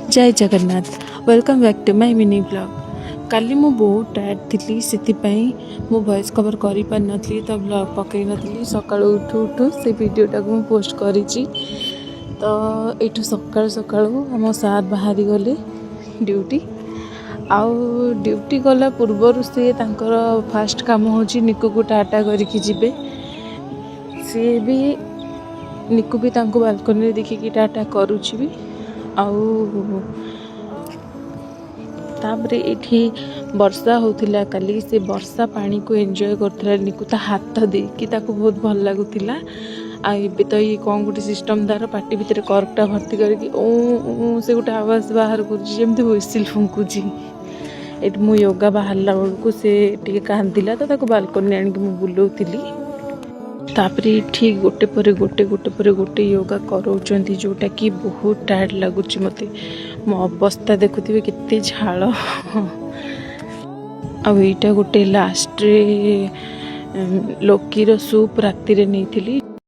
जय Jagannath welcome back to my mini blog. काली मु बहुत टायर्ड थी से मु वॉइस कवर कर पार नी तो ब्लॉग पकई नी सका उठू उठू से वीडियोटा को मु पोस्ट करी। तो ये सका सका आम सार बाहरी गले ड्यूटी आउ ड्यूटी गला पूर्वर से फास्ट काम हो निकू को टाटा करके जी सी भी निकू भी बालकनी देखिकी टाटा करुच्ची भी तापरे एठी वर्षा होतिला काली से वर्षा पानी को एंजॉय करथिला निकू ता हाथ दे कि ताको बहुत भल लागुतिला। आ एबे तो ये कौन गोटे सिस्टम दार पार्टी भितर करकटा भर्ती करके ओ से गोटे आवाज बाहर करछि जेमति व्हिसिल फुंकुछि। एट मु योगा बाहरला बेलू से टिके कांदिला तो ताको बालकनी आनिक मु बुलौतिली। तापरे ठीक गोटे पर गोटे योगा कराउछंती जोटा कि बहुत टायर्ड लगुच मते मो अवस्था देखुथिबे केते झाळ आ एटा गोटे लास्ट रे लोकीर सूप राति रे नैथिली।